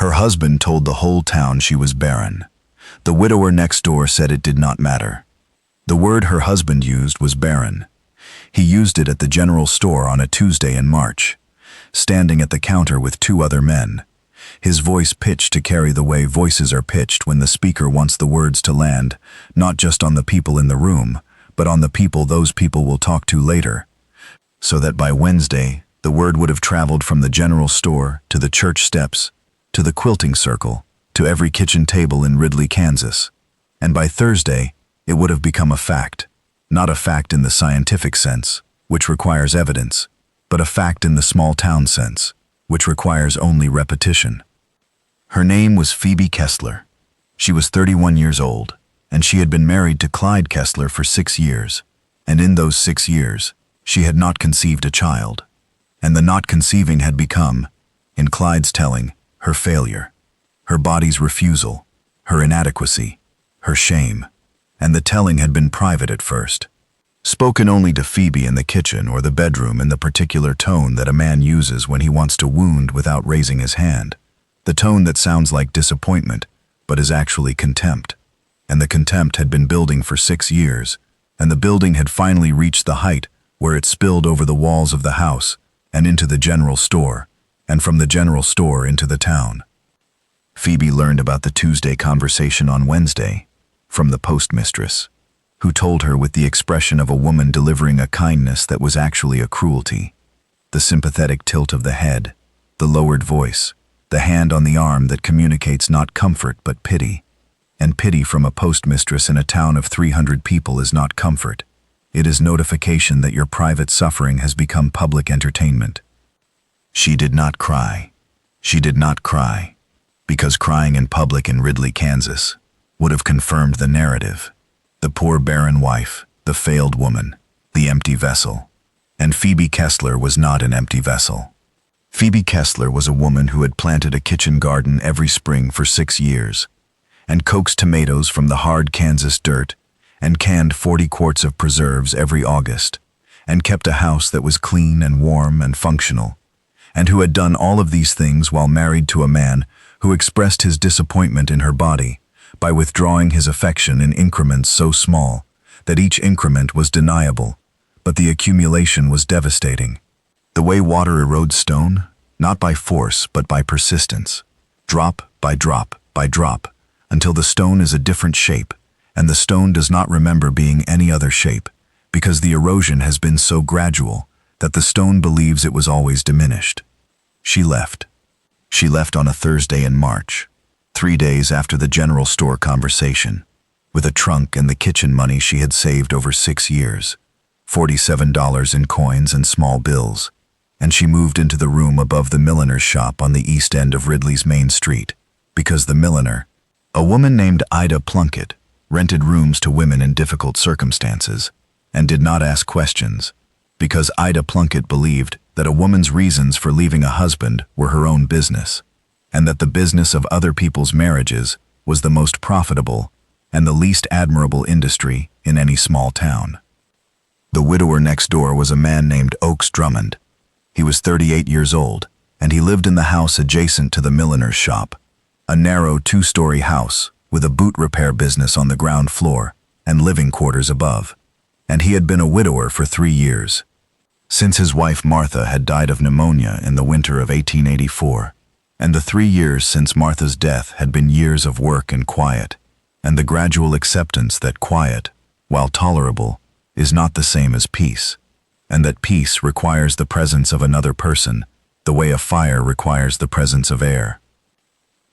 Her husband told the whole town she was barren. The widower next door said it did not matter. The word her husband used was barren. He used it at the general store on a Tuesday in March, standing at the counter with two other men, his voice pitched to carry the way voices are pitched when the speaker wants the words to land, not just on the people in the room, but on the people those people will talk to later, so that by Wednesday, the word would have traveled from the general store to the church steps, to the quilting circle, to every kitchen table in Ridley, Kansas. And by Thursday, it would have become a fact, not a fact in the scientific sense, which requires evidence, but a fact in the small town sense, which requires only repetition. Her name was Phoebe Kestler. She was 31 years old, and she had been married to Clyde Kestler for 6 years, and in those 6 years, she had not conceived a child, and the not conceiving had become, in Clyde's telling, her failure, her body's refusal, her inadequacy, her shame, and the telling had been private at first, spoken only to Phoebe in the kitchen or the bedroom in the particular tone that a man uses when he wants to wound without raising his hand, the tone that sounds like disappointment but is actually contempt. And the contempt had been building for 6 years, and the building had finally reached the height where it spilled over the walls of the house and into the general store, and from the general store into the town. Phoebe learned about the Tuesday conversation on Wednesday from the postmistress, who told her with the expression of a woman delivering a kindness that was actually a cruelty, the sympathetic tilt of the head, the lowered voice, the hand on the arm that communicates not comfort but pity. And pity from a postmistress in a town of 300 people is not comfort. It is notification that your private suffering has become public entertainment. She did not cry. She did not cry, because crying in public in Ridley, Kansas, would have confirmed the narrative. The poor barren wife, the failed woman, the empty vessel. And Phoebe Kestler was not an empty vessel. Phoebe Kestler was a woman who had planted a kitchen garden every spring for 6 years, and coaxed tomatoes from the hard Kansas dirt, and canned 40 quarts of preserves every August, and kept a house that was clean and warm and functional, and who had done all of these things while married to a man who expressed his disappointment in her body by withdrawing his affection in increments so small that each increment was deniable, but the accumulation was devastating. The way water erodes stone, not by force but by persistence, drop by drop by drop, until the stone is a different shape, and the stone does not remember being any other shape, because the erosion has been so gradual that the stone believes it was always diminished. She left. She left on a Thursday in March, 3 days after the general store conversation, with a trunk and the kitchen money she had saved over 6 years, $47 in coins and small bills, and she moved into the room above the milliner's shop on the east end of Ridley's Main Street, because the milliner, a woman named Ida Plunkett, rented rooms to women in difficult circumstances and did not ask questions, because Ida Plunkett believed that a woman's reasons for leaving a husband were her own business, and that the business of other people's marriages was the most profitable and the least admirable industry in any small town. The widower next door was a man named Oakes Drummond. He was 38 years old, and he lived in the house adjacent to the milliner's shop, a narrow 2-story house with a boot repair business on the ground floor and living quarters above. And he had been a widower for 3 years, since his wife Martha had died of pneumonia in the winter of 1884, and the 3 years since Martha's death had been years of work and quiet, and the gradual acceptance that quiet, while tolerable, is not the same as peace, and that peace requires the presence of another person, the way a fire requires the presence of air.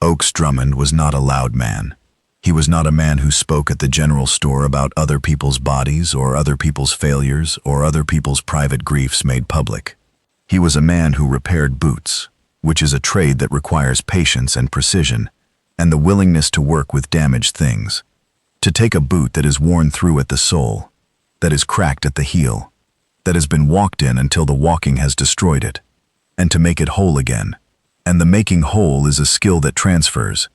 Oakes Drummond was not a loud man. He was not a man who spoke at the general store about other people's bodies or other people's failures or other people's private griefs made public. He was a man who repaired boots, which is a trade that requires patience and precision, and the willingness to work with damaged things. To take a boot that is worn through at the sole, that is cracked at the heel, that has been walked in until the walking has destroyed it, and to make it whole again. And the making whole is a skill that transfers,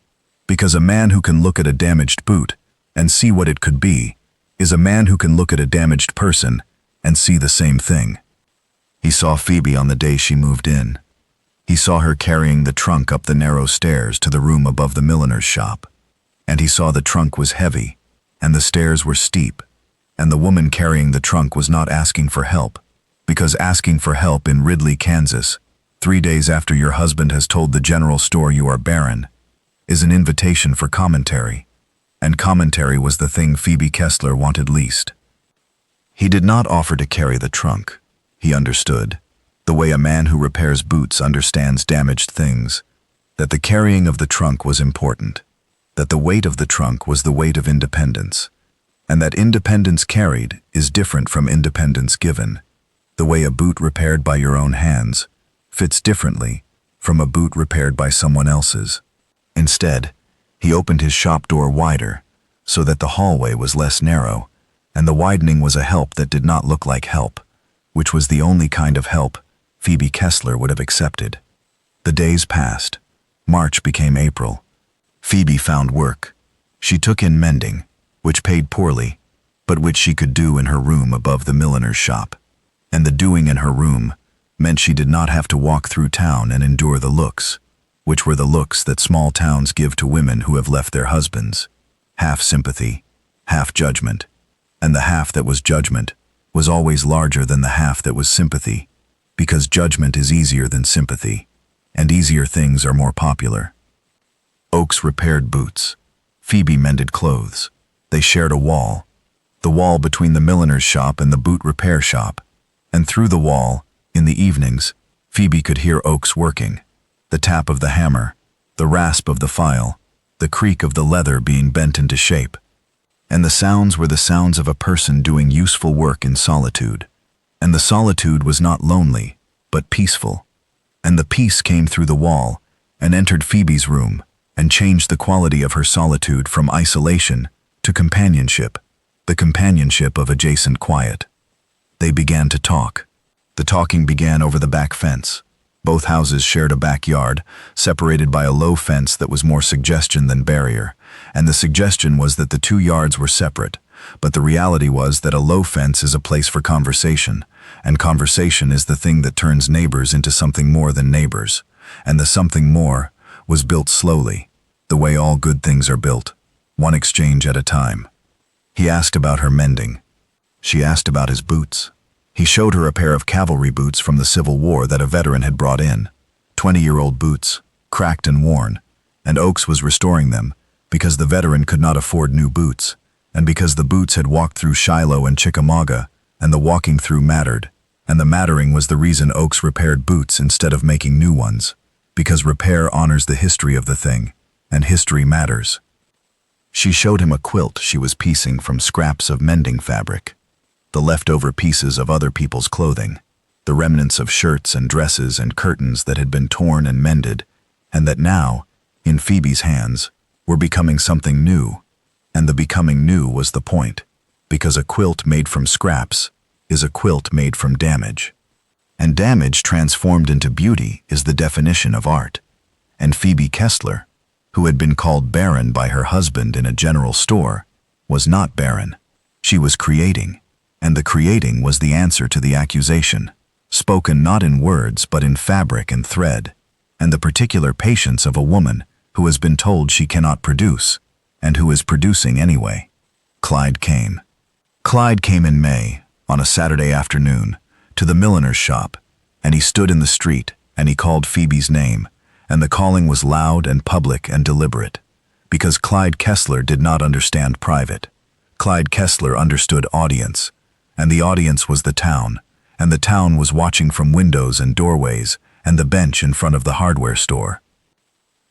because a man who can look at a damaged boot and see what it could be is a man who can look at a damaged person and see the same thing. He saw Phoebe on the day she moved in. He saw her carrying the trunk up the narrow stairs to the room above the milliner's shop. And he saw the trunk was heavy, and the stairs were steep, and the woman carrying the trunk was not asking for help, because asking for help in Ridley, Kansas, 3 days after your husband has told the general store you are barren, is an invitation for commentary, and commentary was the thing Phoebe Kestler wanted least. He did not offer to carry the trunk. He understood, the way a man who repairs boots understands damaged things, that the carrying of the trunk was important, that the weight of the trunk was the weight of independence, and that independence carried is different from independence given. The way a boot repaired by your own hands fits differently from a boot repaired by someone else's. Instead, he opened his shop door wider so that the hallway was less narrow, and the widening was a help that did not look like help, which was the only kind of help Phoebe Kestler would have accepted. The days passed. March became April. Phoebe found work. She took in mending, which paid poorly, but which she could do in her room above the milliner's shop. And the doing in her room meant she did not have to walk through town and endure the looks, which were the looks that small towns give to women who have left their husbands. Half sympathy, half judgment, and the half that was judgment was always larger than the half that was sympathy, because judgment is easier than sympathy, and easier things are more popular. Oaks repaired boots. Phoebe mended clothes. They shared a wall, the wall between the milliner's shop and the boot repair shop, and through the wall, in the evenings, Phoebe could hear Oaks working, the tap of the hammer, the rasp of the file, the creak of the leather being bent into shape. And the sounds were the sounds of a person doing useful work in solitude. And the solitude was not lonely, but peaceful. And the peace came through the wall and entered Phoebe's room and changed the quality of her solitude from isolation to companionship, the companionship of adjacent quiet. They began to talk. The talking began over the back fence. Both houses shared a backyard, separated by a low fence that was more suggestion than barrier, and the suggestion was that the 2 yards were separate, but the reality was that a low fence is a place for conversation, and conversation is the thing that turns neighbors into something more than neighbors, and the something more was built slowly, the way all good things are built, one exchange at a time. He asked about her mending. She asked about his boots. He showed her a pair of cavalry boots from the Civil War that a veteran had brought in, 20-year-old boots, cracked and worn, and Oaks was restoring them because the veteran could not afford new boots, and because the boots had walked through Shiloh and Chickamauga, and the walking through mattered, and the mattering was the reason Oaks repaired boots instead of making new ones, because repair honors the history of the thing, and history matters. She showed him a quilt she was piecing from scraps of mending fabric, the leftover pieces of other people's clothing, the remnants of shirts and dresses and curtains that had been torn and mended, and that now, in Phoebe's hands, were becoming something new. And the becoming new was the point, because a quilt made from scraps is a quilt made from damage. And damage transformed into beauty is the definition of art. And Phoebe Kestler, who had been called barren by her husband in a general store, was not barren. She was creating, and the creating was the answer to the accusation, spoken not in words but in fabric and thread, and the particular patience of a woman who has been told she cannot produce, and who is producing anyway. Clyde came. Clyde came in May, on a Saturday afternoon, to the milliner's shop, and he stood in the street, and he called Phoebe's name, and the calling was loud and public and deliberate, because Clyde Kestler did not understand private. Clyde Kestler understood audience, and the audience was the town, and the town was watching from windows and doorways and the bench in front of the hardware store.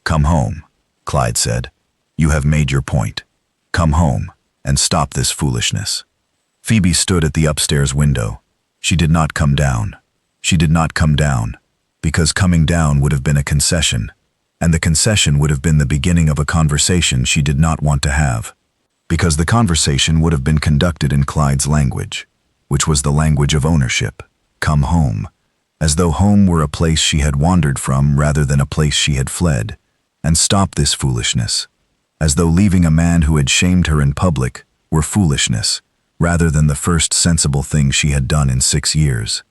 "Come home," Clyde said. "You have made your point. Come home and stop this foolishness." Phoebe stood at the upstairs window. She did not come down. She did not come down, because coming down would have been a concession, and the concession would have been the beginning of a conversation she did not want to have, because the conversation would have been conducted in Clyde's language, which was the language of ownership. Come home, as though home were a place she had wandered from rather than a place she had fled, and stop this foolishness, as though leaving a man who had shamed her in public were foolishness, rather than the first sensible thing she had done in 6 years.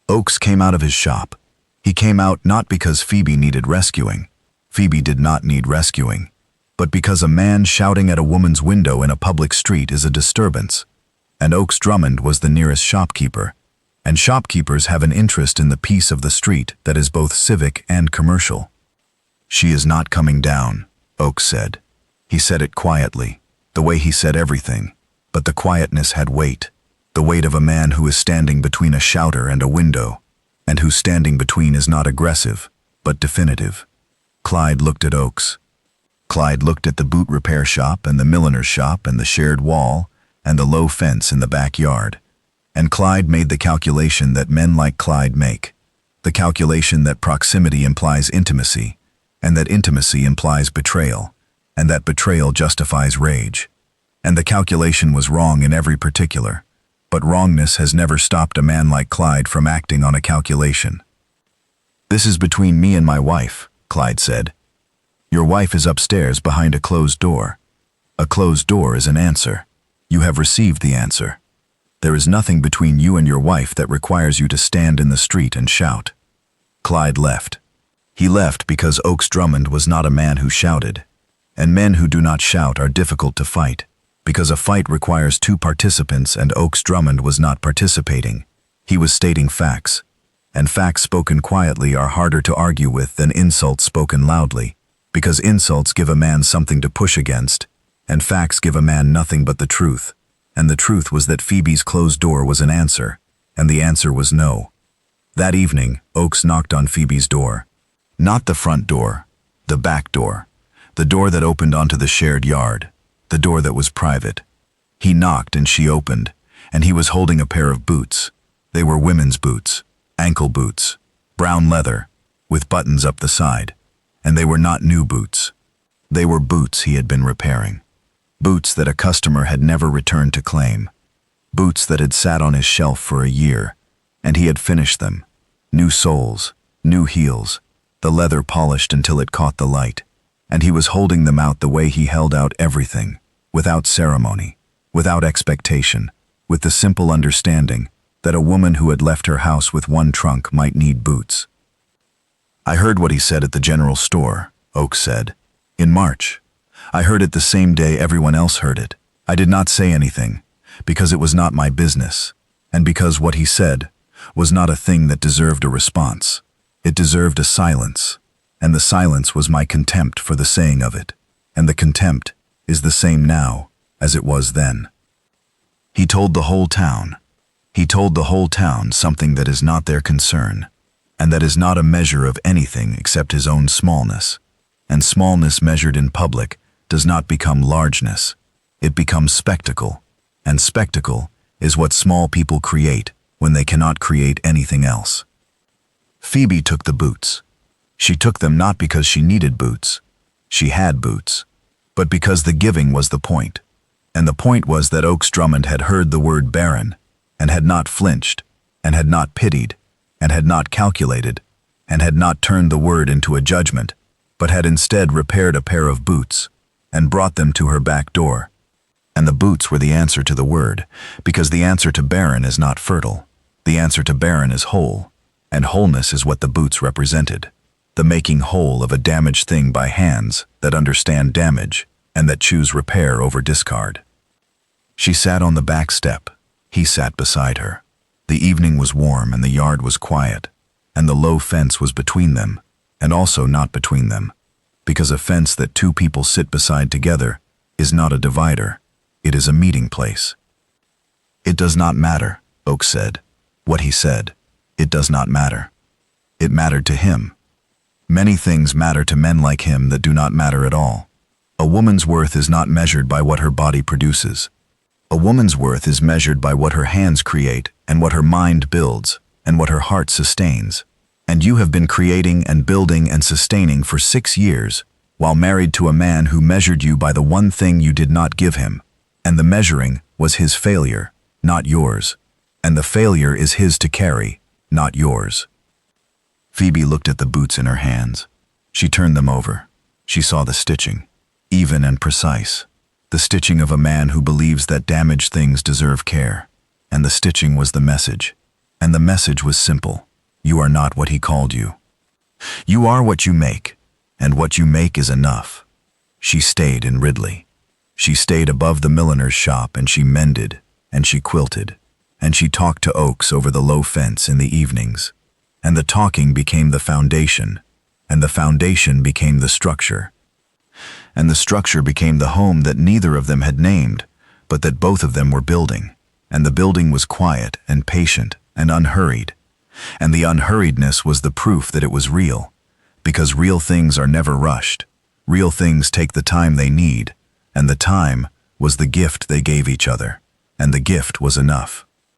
Oaks came out of his shop. He came out not because Phoebe needed rescuing. Phoebe did not need rescuing. But because a man shouting at a woman's window in a public street is a disturbance. And Oakes Drummond was the nearest shopkeeper. And shopkeepers have an interest in the peace of the street that is both civic and commercial. "She is not coming down," Oakes said. He said it quietly, the way he said everything, but the quietness had weight, the weight of a man who is standing between a shouter and a window, and whose standing between is not aggressive, but definitive. Clyde looked at Oakes. Clyde looked at the boot repair shop and the milliner's shop and the shared wall and the low fence in the backyard. And Clyde made the calculation that men like Clyde make, the calculation that proximity implies intimacy, and that intimacy implies betrayal, and that betrayal justifies rage. And the calculation was wrong in every particular, but wrongness has never stopped a man like Clyde from acting on a calculation. "This is between me and my wife," Clyde said. "Your wife is upstairs behind a closed door. A closed door is an answer. You have received the answer. There is nothing between you and your wife that requires you to stand in the street and shout." Clyde left. He left because Oakes Drummond was not a man who shouted. And men who do not shout are difficult to fight, because a fight requires two participants, and Oakes Drummond was not participating. He was stating facts. And facts spoken quietly are harder to argue with than insults spoken loudly, because insults give a man something to push against, and facts give a man nothing but the truth. And the truth was that Phoebe's closed door was an answer, and the answer was no. That evening, Oakes knocked on Phoebe's door. Not the front door, the back door, the door that opened onto the shared yard, the door that was private. He knocked and she opened, and he was holding a pair of boots. They were women's boots, ankle boots, brown leather, with buttons up the side, and they were not new boots. They were boots he had been repairing. Boots that a customer had never returned to claim. Boots that had sat on his shelf for a year, and he had finished them. New soles, new heels, the leather polished until it caught the light, and he was holding them out the way he held out everything, without ceremony, without expectation, with the simple understanding that a woman who had left her house with one trunk might need boots. "I heard what he said at the general store," Oakes said. "In March. I heard it the same day everyone else heard it. I did not say anything, because it was not my business, and because what he said was not a thing that deserved a response. It deserved a silence, and the silence was my contempt for the saying of it, and the contempt is the same now as it was then." He told the whole town. He told the whole town something that is not their concern, and that is not a measure of anything except his own smallness. And smallness measured in public does not become largeness. It becomes spectacle, and spectacle is what small people create when they cannot create anything else. Phoebe took the boots. She took them not because she needed boots. She had boots. But because the giving was the point. And the point was that Oakes Drummond had heard the word Barren, and had not flinched, and had not pitied, and had not calculated, and had not turned the word into a judgment, but had instead repaired a pair of boots, and brought them to her back door. And the boots were the answer to the word, because the answer to barren is not fertile. The answer to barren is whole, and wholeness is what the boots represented. The making whole of a damaged thing by hands that understand damage and that choose repair over discard. She sat on the back step. He sat beside her. The evening was warm and the yard was quiet, and the low fence was between them, and also not between them, because a fence that two people sit beside together is not a divider, it is a meeting place. "It does not matter," Oakes said. What he said, it does not matter. It mattered to him. Many things matter to men like him that do not matter at all. A woman's worth is not measured by what her body produces. A woman's worth is measured by what her hands create and what her mind builds and what her heart sustains. And you have been creating and building and sustaining for 6 years while married to a man who measured you by the one thing you did not give him. And the measuring was his failure, not yours. And the failure is his to carry, not yours. Phoebe looked at the boots in her hands. She turned them over. She saw the stitching, even and precise. The stitching of a man who believes that damaged things deserve care. And the stitching was the message. And the message was simple. You are not what he called you. You are what you make, and what you make is enough. She stayed in Ridley. She stayed above the milliner's shop, and she mended, and she quilted, and she talked to Oaks over the low fence in the evenings. And the talking became the foundation, and the foundation became the structure. And the structure became the home that neither of them had named, but that both of them were building. And the building was quiet and patient and unhurried. And the unhurriedness was the proof that it was real, because real things are never rushed. Real things take the time they need, and the time was the gift they gave each other, and the gift was enough.